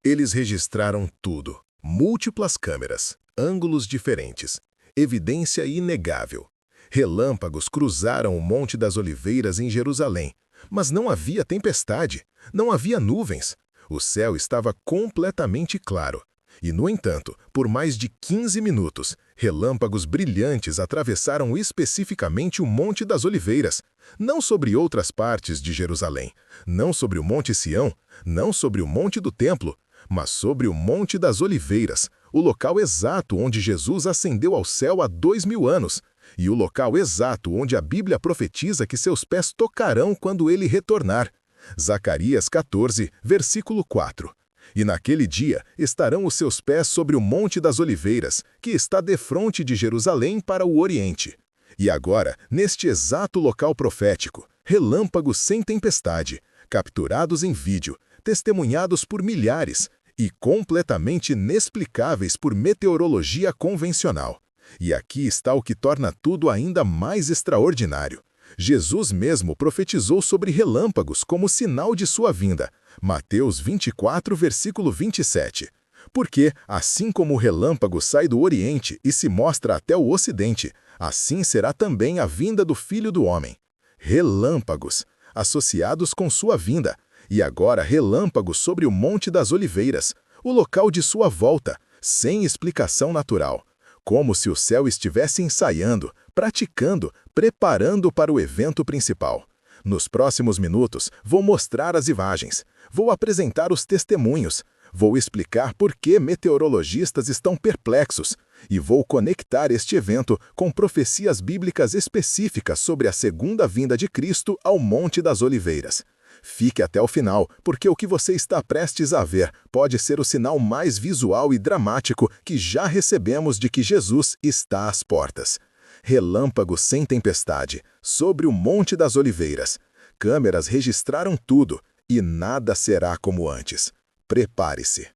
Eles registraram tudo. Múltiplas câmeras, ângulos diferentes, evidência inegável. Relâmpagos cruzaram o Monte das Oliveiras em Jerusalém, mas não havia tempestade, não havia nuvens. O céu estava completamente claro. E, no entanto, por mais de 15 minutos, relâmpagos brilhantes atravessaram especificamente o Monte das Oliveiras, não sobre outras partes de Jerusalém, não sobre o Monte Sião, não sobre o Monte do Templo, mas sobre o Monte das Oliveiras, o local exato onde Jesus ascendeu ao céu há 2000 anos, e o local exato onde a Bíblia profetiza que seus pés tocarão quando ele retornar. Zacarias 14, versículo 4. E naquele dia estarão os seus pés sobre o Monte das Oliveiras, que está defronte de Jerusalém para o Oriente. E agora, neste exato local profético, relâmpagos sem tempestade, capturados em vídeo, testemunhados por milhares e completamente inexplicáveis por meteorologia convencional. E aqui está o que torna tudo ainda mais extraordinário. Jesus mesmo profetizou sobre relâmpagos como sinal de sua vinda. Mateus 24, versículo 27. Porque, assim como o relâmpago sai do Oriente e se mostra até o Ocidente, assim será também a vinda do Filho do Homem. Relâmpagos, associados com sua vinda, e agora relâmpagos sobre o Monte das Oliveiras, o local de sua volta, sem explicação natural. Como se o céu estivesse ensaiando, praticando, preparando para o evento principal. Nos próximos minutos, vou mostrar as imagens, vou apresentar os testemunhos, vou explicar por que meteorologistas estão perplexos e vou conectar este evento com profecias bíblicas específicas sobre a segunda vinda de Cristo ao Monte das Oliveiras. Fique até o final, porque o que você está prestes a ver pode ser o sinal mais visual e dramático que já recebemos de que Jesus está às portas. Relâmpagos sem tempestade, sobre o Monte das Oliveiras. Câmeras registraram tudo e nada será como antes. Prepare-se.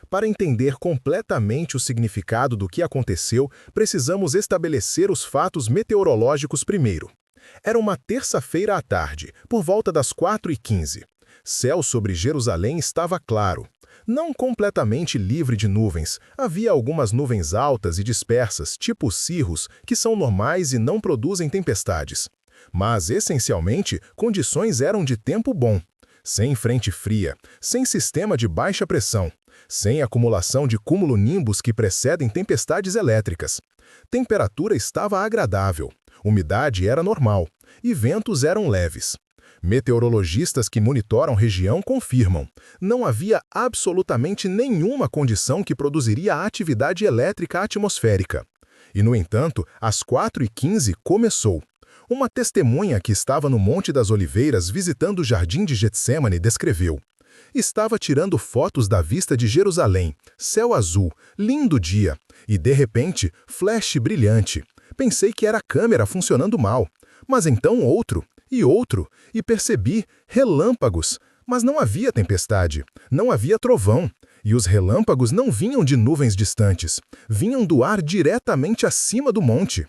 Para entender completamente o significado do que aconteceu, precisamos estabelecer os fatos meteorológicos primeiro. Era uma terça-feira à tarde, por volta das 4h15. Céu sobre Jerusalém estava claro. Não completamente livre de nuvens, havia algumas nuvens altas e dispersas, tipo cirros, que são normais e não produzem tempestades. Mas, essencialmente, condições eram de tempo bom. Sem frente fria, sem sistema de baixa pressão, sem acumulação de cumulonimbus que precedem tempestades elétricas. Temperatura estava agradável. Umidade era normal, e ventos eram leves. Meteorologistas que monitoram a região confirmam, não havia absolutamente nenhuma condição que produziria atividade elétrica atmosférica. E, no entanto, às 4h15 começou. Uma testemunha que estava no Monte das Oliveiras visitando o Jardim de Getsêmani descreveu: estava tirando fotos da vista de Jerusalém, céu azul, lindo dia, e de repente, flash brilhante. Pensei que era a câmera funcionando mal, mas então outro, e percebi relâmpagos, mas não havia tempestade, não havia trovão, e os relâmpagos não vinham de nuvens distantes, vinham do ar diretamente acima do monte.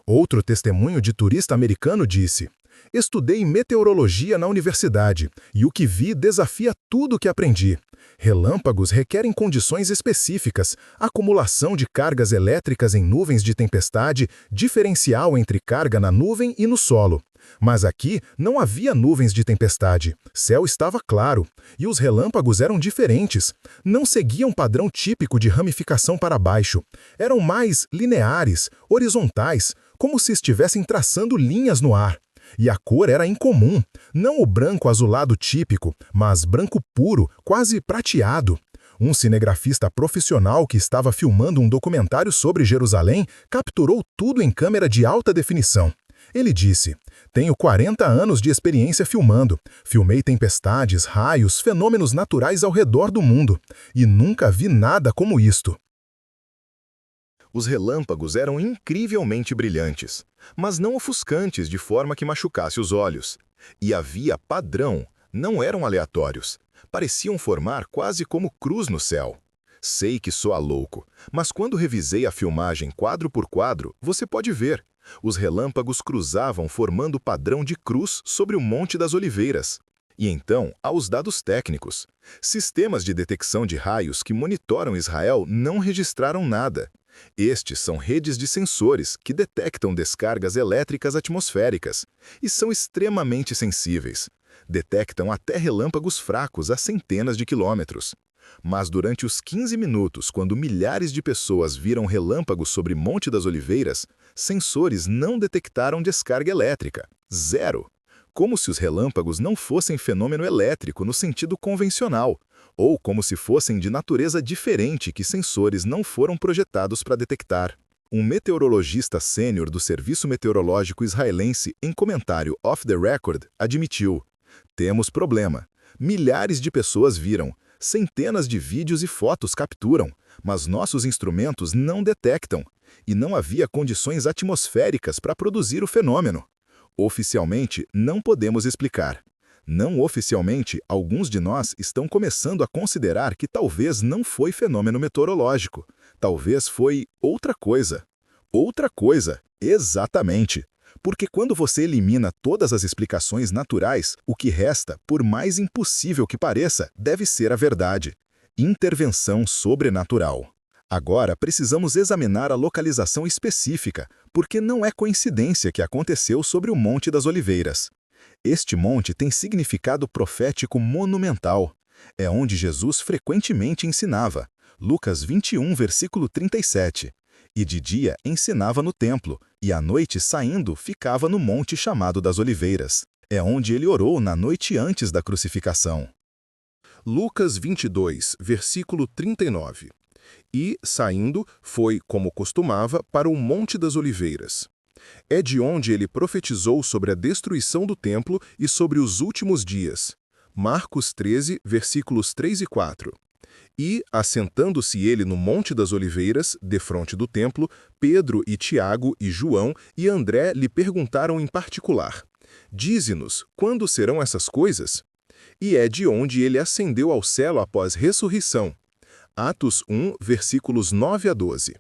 Outro testemunho de turista americano disse: estudei meteorologia na universidade, e o que vi desafia tudo o que aprendi. Relâmpagos requerem condições específicas, acumulação de cargas elétricas em nuvens de tempestade, diferencial entre carga na nuvem e no solo. Mas aqui não havia nuvens de tempestade, céu estava claro, e os relâmpagos eram diferentes. Não seguiam padrão típico de ramificação para baixo, eram mais lineares, horizontais, como se estivessem traçando linhas no ar. E a cor era incomum, não o branco azulado típico, mas branco puro, quase prateado. Um cinegrafista profissional que estava filmando um documentário sobre Jerusalém capturou tudo em câmera de alta definição. Ele disse: tenho 40 anos de experiência filmando, filmei tempestades, raios, fenômenos naturais ao redor do mundo, e nunca vi nada como isto. Os relâmpagos eram incrivelmente brilhantes, mas não ofuscantes de forma que machucasse os olhos. E havia padrão, não eram aleatórios. Pareciam formar quase como cruz no céu. Sei que soa louco, mas quando revisei a filmagem quadro por quadro, você pode ver. Os relâmpagos cruzavam formando padrão de cruz sobre o Monte das Oliveiras. E então, há os dados técnicos. Sistemas de detecção de raios que monitoram Israel não registraram nada. Estes são redes de sensores que detectam descargas elétricas atmosféricas e são extremamente sensíveis. Detectam até relâmpagos fracos a centenas de quilômetros. Mas durante os 15 minutos, quando milhares de pessoas viram relâmpagos sobre Monte das Oliveiras, sensores não detectaram descarga elétrica. Zero. Como se os relâmpagos não fossem fenômeno elétrico no sentido convencional, ou como se fossem de natureza diferente que sensores não foram projetados para detectar. Um meteorologista sênior do Serviço Meteorológico Israelense, em comentário off the record, admitiu: "Temos problema. Milhares de pessoas viram, centenas de vídeos e fotos capturam, mas nossos instrumentos não detectam, e não havia condições atmosféricas para produzir o fenômeno. Oficialmente, não podemos explicar. Não oficialmente, alguns de nós estão começando a considerar que talvez não foi fenômeno meteorológico. Talvez foi outra coisa. Outra coisa, exatamente. Porque quando você elimina todas as explicações naturais, o que resta, por mais impossível que pareça, deve ser a verdade. Intervenção sobrenatural. Agora precisamos examinar a localização específica, porque não é coincidência que aconteceu sobre o Monte das Oliveiras. Este monte tem significado profético monumental. É onde Jesus frequentemente ensinava. Lucas 21, versículo 37. E de dia ensinava no templo, e à noite saindo ficava no monte chamado das Oliveiras. É onde ele orou na noite antes da crucificação. Lucas 22, versículo 39. E, saindo, foi, como costumava, para o Monte das Oliveiras. É de onde ele profetizou sobre a destruição do templo e sobre os últimos dias. Marcos 13, versículos 3 e 4. E, assentando-se ele no Monte das Oliveiras, defronte do templo, Pedro e Tiago e João e André lhe perguntaram em particular: "Dize-nos, quando serão essas coisas?" E é de onde ele ascendeu ao céu após ressurreição. Atos 1, versículos 9 a 12.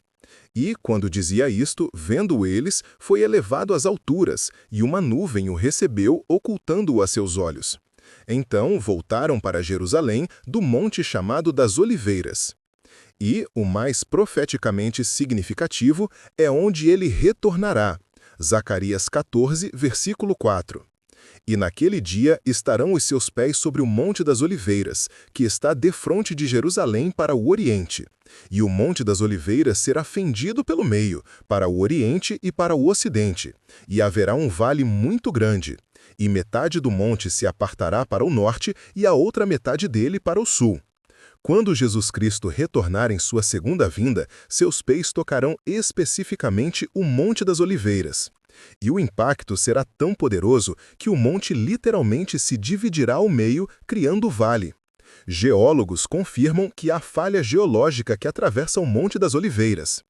E, quando dizia isto, vendo eles, foi elevado às alturas, e uma nuvem o recebeu, ocultando-o a seus olhos. Então voltaram para Jerusalém, do monte chamado das Oliveiras. E, o mais profeticamente significativo, é onde ele retornará. Zacarias 14, versículo 4. E naquele dia estarão os seus pés sobre o Monte das Oliveiras, que está defronte de Jerusalém para o Oriente. E o Monte das Oliveiras será fendido pelo meio, para o Oriente e para o Ocidente. E haverá um vale muito grande. E metade do monte se apartará para o norte e a outra metade dele para o sul. Quando Jesus Cristo retornar em sua segunda vinda, seus pés tocarão especificamente o Monte das Oliveiras. E o impacto será tão poderoso que o monte literalmente se dividirá ao meio, criando o vale. Geólogos confirmam que há falha geológica que atravessa o Monte das Oliveiras.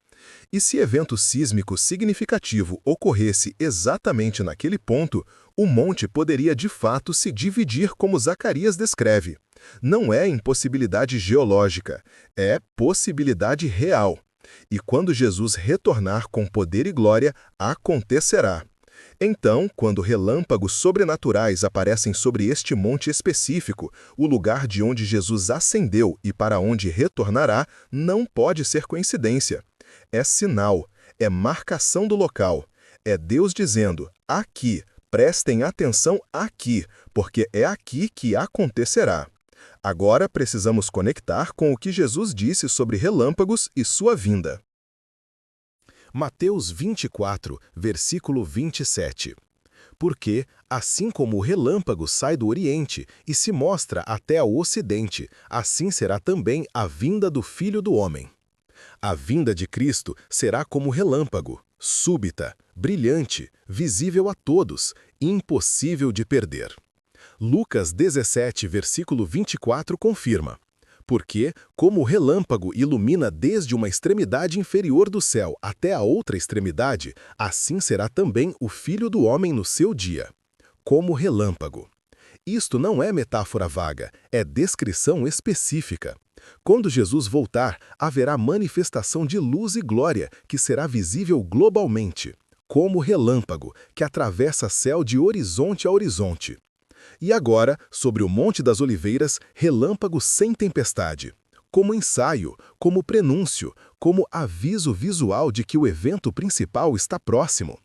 E se evento sísmico significativo ocorresse exatamente naquele ponto, o monte poderia de fato se dividir como Zacarias descreve. Não é impossibilidade geológica, é possibilidade real. E quando Jesus retornar com poder e glória, acontecerá. Então, quando relâmpagos sobrenaturais aparecem sobre este monte específico, o lugar de onde Jesus ascendeu e para onde retornará, não pode ser coincidência. É sinal, é marcação do local. É Deus dizendo: aqui, prestem atenção aqui, porque é aqui que acontecerá. Agora precisamos conectar com o que Jesus disse sobre relâmpagos e sua vinda. Mateus 24, versículo 27. Porque, assim como o relâmpago sai do Oriente e se mostra até ao Ocidente, assim será também a vinda do Filho do Homem. A vinda de Cristo será como relâmpago, súbita, brilhante, visível a todos, impossível de perder. Lucas 17, versículo 24 confirma: porque, como o relâmpago ilumina desde uma extremidade inferior do céu até a outra extremidade, assim será também o Filho do Homem no seu dia. Como relâmpago. Isto não é metáfora vaga, é descrição específica. Quando Jesus voltar, haverá manifestação de luz e glória que será visível globalmente, como relâmpago que atravessa céu de horizonte a horizonte. E agora, sobre o Monte das Oliveiras, relâmpagos sem tempestade. Como ensaio, como prenúncio, como aviso visual de que o evento principal está próximo.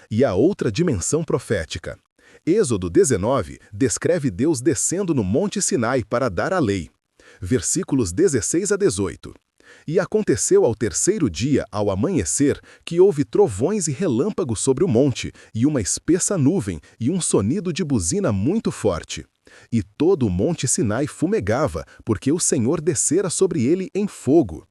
E a outra dimensão profética. Êxodo 19 descreve Deus descendo no Monte Sinai para dar a lei. Versículos 16 a 18. E aconteceu ao terceiro dia, ao amanhecer, que houve trovões e relâmpagos sobre o monte, e uma espessa nuvem, e um sonido de buzina muito forte. E todo o monte Sinai fumegava, porque o Senhor descera sobre ele em fogo.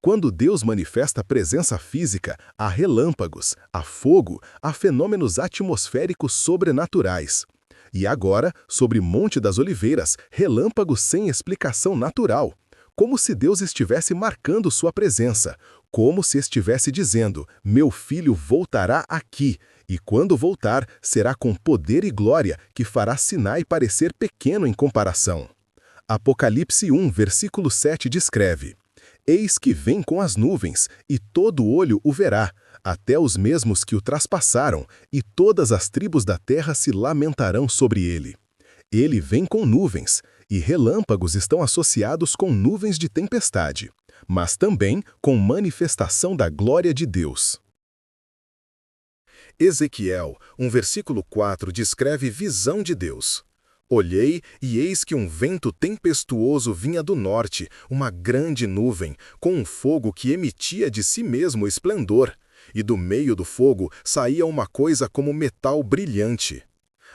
Quando Deus manifesta presença física, há relâmpagos, há fogo, há fenômenos atmosféricos sobrenaturais. E agora, sobre Monte das Oliveiras, relâmpagos sem explicação natural. Como se Deus estivesse marcando sua presença, como se estivesse dizendo, meu filho voltará aqui, e quando voltar, será com poder e glória que fará Sinai parecer pequeno em comparação. Apocalipse 1, versículo 7 descreve, eis que vem com as nuvens, e todo olho o verá, até os mesmos que o traspassaram, e todas as tribos da terra se lamentarão sobre ele. Ele vem com nuvens, e relâmpagos estão associados com nuvens de tempestade, mas também com manifestação da glória de Deus. Ezequiel, versículo 4, descreve visão de Deus. Olhei, e eis que um vento tempestuoso vinha do norte, uma grande nuvem, com um fogo que emitia de si mesmo esplendor, e do meio do fogo saía uma coisa como metal brilhante.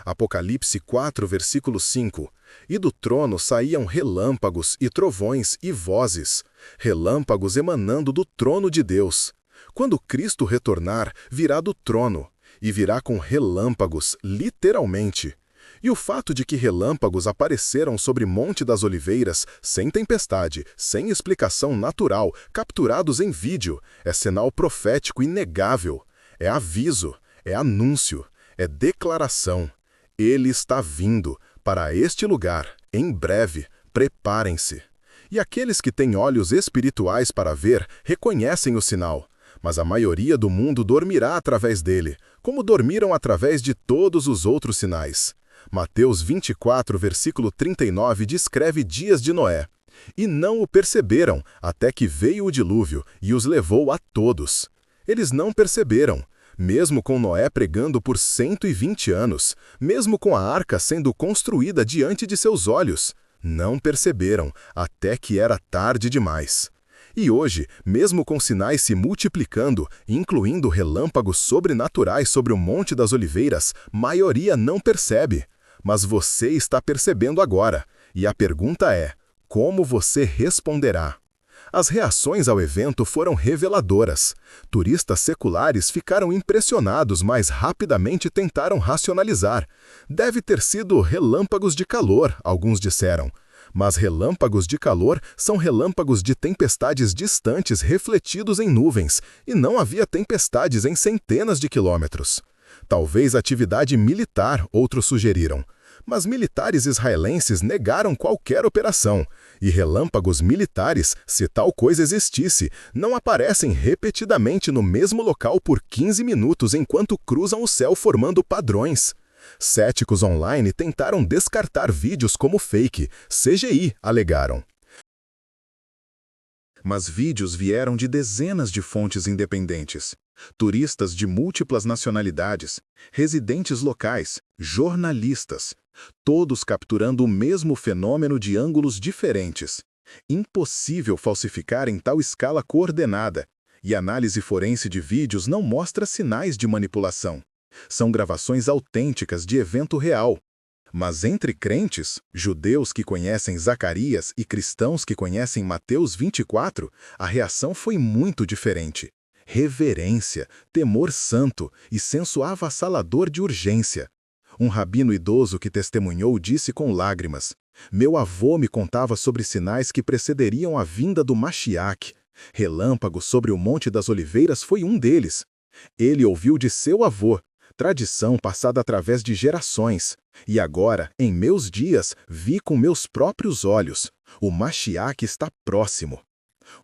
Apocalipse 4, versículo 5. E do trono saíam relâmpagos e trovões e vozes, relâmpagos emanando do trono de Deus. Quando Cristo retornar, virá do trono, e virá com relâmpagos, literalmente. E o fato de que relâmpagos apareceram sobre Monte das Oliveiras, sem tempestade, sem explicação natural, capturados em vídeo, é sinal profético inegável. É aviso, é anúncio, é declaração. Ele está vindo para este lugar, em breve, preparem-se. E aqueles que têm olhos espirituais para ver, reconhecem o sinal, mas a maioria do mundo dormirá através dele, como dormiram através de todos os outros sinais. Mateus 24, versículo 39 descreve dias de Noé. E não o perceberam, até que veio o dilúvio e os levou a todos. Eles não perceberam. Mesmo com Noé pregando por 120 anos, mesmo com a arca sendo construída diante de seus olhos, não perceberam, até que era tarde demais. E hoje, mesmo com sinais se multiplicando, incluindo relâmpagos sobrenaturais sobre o Monte das Oliveiras, maioria não percebe. Mas você está percebendo agora, e a pergunta é, como você responderá? As reações ao evento foram reveladoras. Turistas seculares ficaram impressionados, mas rapidamente tentaram racionalizar. Deve ter sido relâmpagos de calor, alguns disseram. Mas relâmpagos de calor são relâmpagos de tempestades distantes refletidos em nuvens, e não havia tempestades em centenas de quilômetros. Talvez atividade militar, outros sugeriram. Mas militares israelenses negaram qualquer operação, e relâmpagos militares, se tal coisa existisse, não aparecem repetidamente no mesmo local por 15 minutos enquanto cruzam o céu formando padrões. Céticos online tentaram descartar vídeos como fake, CGI, alegaram. Mas vídeos vieram de dezenas de fontes independentes. Turistas de múltiplas nacionalidades, residentes locais, jornalistas, todos capturando o mesmo fenômeno de ângulos diferentes. Impossível falsificar em tal escala coordenada, e análise forense de vídeos não mostra sinais de manipulação. São gravações autênticas de evento real. Mas entre crentes, judeus que conhecem Zacarias e cristãos que conhecem Mateus 24, a reação foi muito diferente. Reverência, temor santo e senso avassalador de urgência. Um rabino idoso que testemunhou disse com lágrimas, meu avô me contava sobre sinais que precederiam a vinda do Mashiach. Relâmpago sobre o Monte das Oliveiras foi um deles. Ele ouviu de seu avô, tradição passada através de gerações. E agora, em meus dias, vi com meus próprios olhos. O Mashiach está próximo.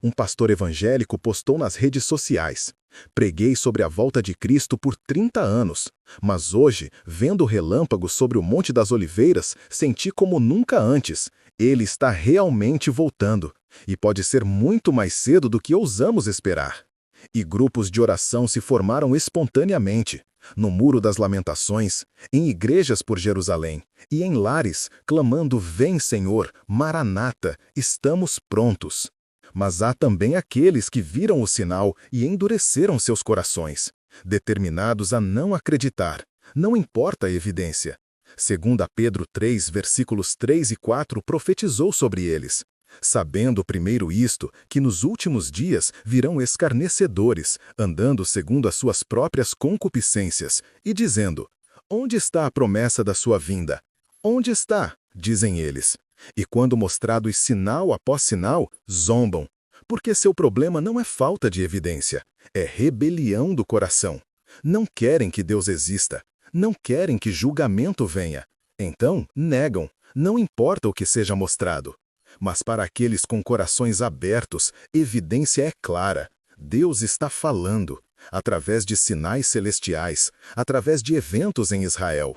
Um pastor evangélico postou nas redes sociais: "Preguei sobre a volta de Cristo por 30 anos, mas hoje, vendo relâmpagos sobre o Monte das Oliveiras, senti como nunca antes. Ele está realmente voltando, e pode ser muito mais cedo do que ousamos esperar." E grupos de oração se formaram espontaneamente, no Muro das Lamentações, em igrejas por Jerusalém e em lares, clamando: "Vem, Senhor, Maranata, estamos prontos." Mas há também aqueles que viram o sinal e endureceram seus corações, determinados a não acreditar, não importa a evidência. 2 Pedro 3, versículos 3 e 4 profetizou sobre eles: "Sabendo primeiro isto, que nos últimos dias virão escarnecedores, andando segundo as suas próprias concupiscências, e dizendo: onde está a promessa da sua vinda? Onde está?" dizem eles. E quando mostrados sinal após sinal, zombam, porque seu problema não é falta de evidência, é rebelião do coração. Não querem que Deus exista, não querem que julgamento venha. Então, negam, não importa o que seja mostrado. Mas para aqueles com corações abertos, evidência é clara. Deus está falando, através de sinais celestiais, através de eventos em Israel.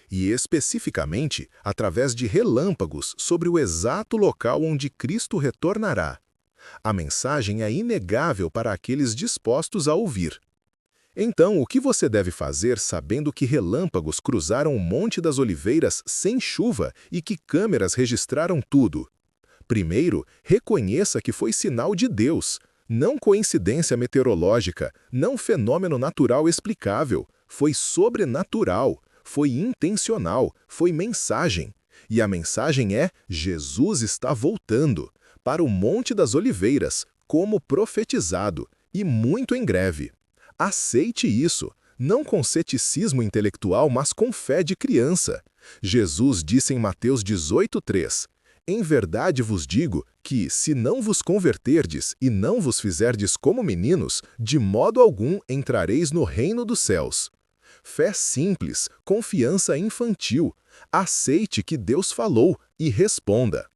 E especificamente, através de relâmpagos sobre o exato local onde Cristo retornará. A mensagem é inegável para aqueles dispostos a ouvir. Então, o que você deve fazer sabendo que relâmpagos cruzaram o Monte das Oliveiras sem chuva e que câmeras registraram tudo? Primeiro, reconheça que foi sinal de Deus, não coincidência meteorológica, não fenômeno natural explicável. Foi sobrenatural, foi intencional, foi mensagem. E a mensagem é: Jesus está voltando para o Monte das Oliveiras, como profetizado, e muito em breve. Aceite isso, não com ceticismo intelectual, mas com fé de criança. Jesus disse em Mateus 18:3: "Em verdade vos digo que, se não vos converterdes e não vos fizerdes como meninos, de modo algum entrareis no reino dos céus." Fé simples, confiança infantil. Aceite que Deus falou e responda.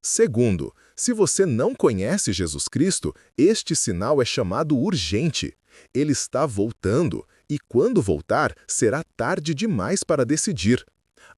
Segundo, se você não conhece Jesus Cristo, este sinal é chamado urgente. Ele está voltando, e quando voltar, será tarde demais para decidir.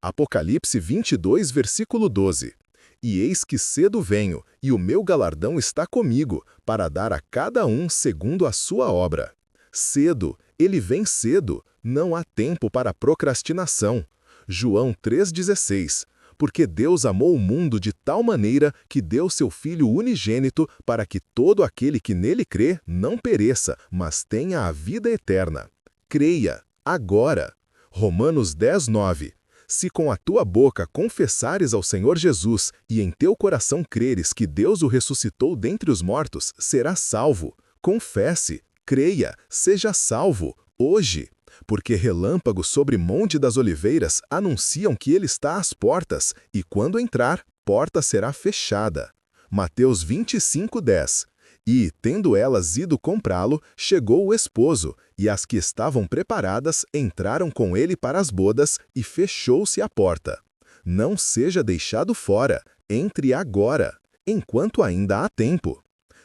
Apocalipse 22, versículo 12. "E eis que cedo venho, e o meu galardão está comigo, para dar a cada um segundo a sua obra." Cedo, ele vem cedo, não há tempo para procrastinação. João 3,16. "Porque Deus amou o mundo de tal maneira que deu seu Filho unigênito para que todo aquele que nele crê não pereça, mas tenha a vida eterna." Creia, agora. Romanos 10:9. "Se com a tua boca confessares ao Senhor Jesus e em teu coração creres que Deus o ressuscitou dentre os mortos, serás salvo." Confesse, creia, seja salvo, hoje. Porque relâmpagos sobre Monte das Oliveiras anunciam que ele está às portas, e quando entrar, porta será fechada. Mateus 25:10. "E, tendo elas ido comprá-lo, chegou o esposo, e as que estavam preparadas entraram com ele para as bodas, e fechou-se a porta. Não seja deixado fora, entre agora, enquanto ainda há tempo."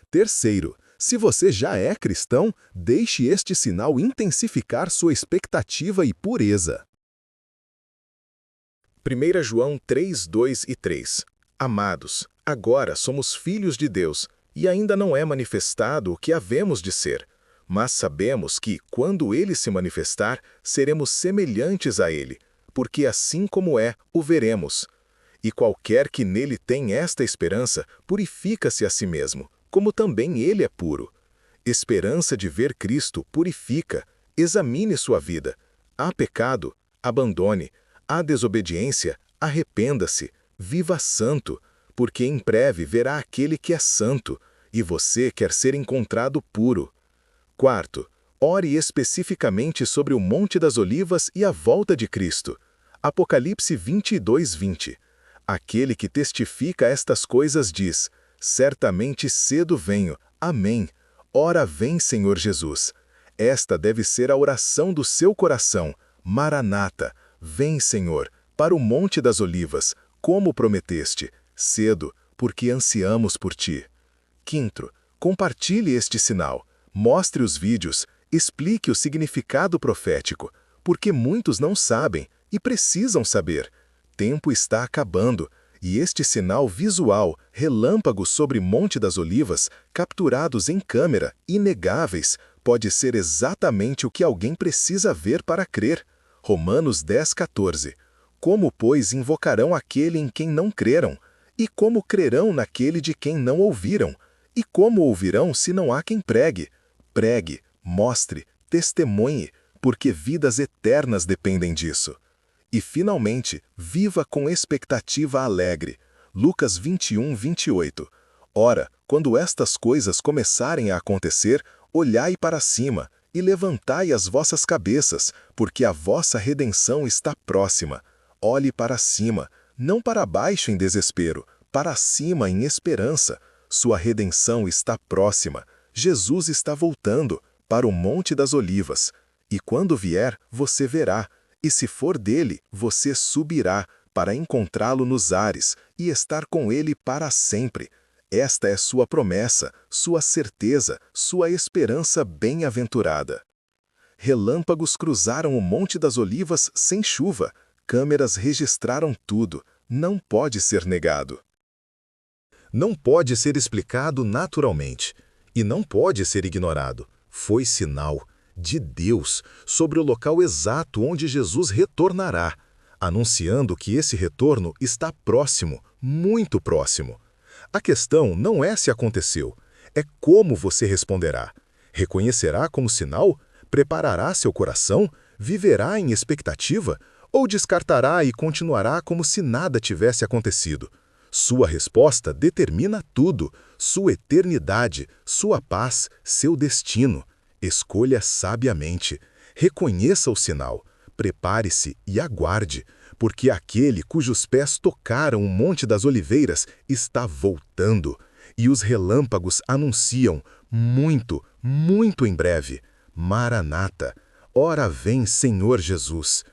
Terceiro, se você já é cristão, deixe este sinal intensificar sua expectativa e pureza. 1 João 3, 2 e 3. "Amados, agora somos filhos de Deus, e ainda não é manifestado o que havemos de ser. Mas sabemos que, quando ele se manifestar, seremos semelhantes a ele, porque assim como é, o veremos. E qualquer que nele tem esta esperança, purifica-se a si mesmo, como também ele é puro. Esperança de ver Cristo purifica. Examine sua vida. Há pecado? Abandone. Há desobediência? Arrependa-se. Viva santo, porque em breve verá aquele que é santo, e você quer ser encontrado puro." Quarto, ore especificamente sobre o Monte das Olivas e a volta de Cristo. Apocalipse 22:20. "Aquele que testifica estas coisas diz: certamente cedo venho. Amém. Ora vem, Senhor Jesus." Esta deve ser a oração do seu coração. Maranata, vem, Senhor, para o Monte das Olivas, como prometeste, cedo, porque ansiamos por ti. Quinto, compartilhe este sinal, mostre os vídeos, explique o significado profético, porque muitos não sabem e precisam saber. Tempo está acabando, e este sinal visual, relâmpagos sobre Monte das Olivas, capturados em câmera, inegáveis, pode ser exatamente o que alguém precisa ver para crer. Romanos 10:14. Como, pois, invocarão aquele em quem não creram? E como crerão naquele de quem não ouviram? E como ouvirão se não há quem pregue? Pregue, mostre, testemunhe, porque vidas eternas dependem disso. E, finalmente, viva com expectativa alegre. Lucas 21:28. Ora, quando estas coisas começarem a acontecer, olhai para cima e levantai as vossas cabeças, porque a vossa redenção está próxima. Olhe para cima, não para baixo em desespero, para cima em esperança. Sua redenção está próxima. Jesus está voltando para o Monte das Olivas. E quando vier, você verá. E se for dele, você subirá para encontrá-lo nos ares e estar com ele para sempre. Esta é sua promessa, sua certeza, sua esperança bem-aventurada. Relâmpagos cruzaram o Monte das Olivas sem chuva. Câmeras registraram tudo. Não pode ser negado. Não pode ser explicado naturalmente. E não pode ser ignorado. Foi sinal de Deus sobre o local exato onde Jesus retornará, anunciando que esse retorno está próximo, muito próximo. A questão não é se aconteceu, é como você responderá. Reconhecerá como sinal? Preparará seu coração? Viverá em expectativa? Ou descartará e continuará como se nada tivesse acontecido? Sua resposta determina tudo, sua eternidade, sua paz, seu destino. Escolha sabiamente, reconheça o sinal, prepare-se e aguarde, porque aquele cujos pés tocaram o Monte das Oliveiras está voltando, e os relâmpagos anunciam, muito, muito em breve, Maranata, ora vem Senhor Jesus.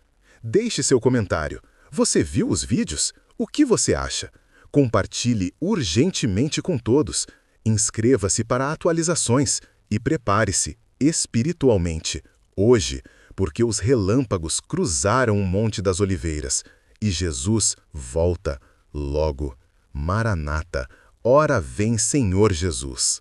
Deixe seu comentário. Você viu os vídeos? O que você acha? Compartilhe urgentemente com todos. Inscreva-se para atualizações e prepare-se espiritualmente, hoje, porque os relâmpagos cruzaram o Monte das Oliveiras e Jesus volta logo. Maranata, ora vem Senhor Jesus.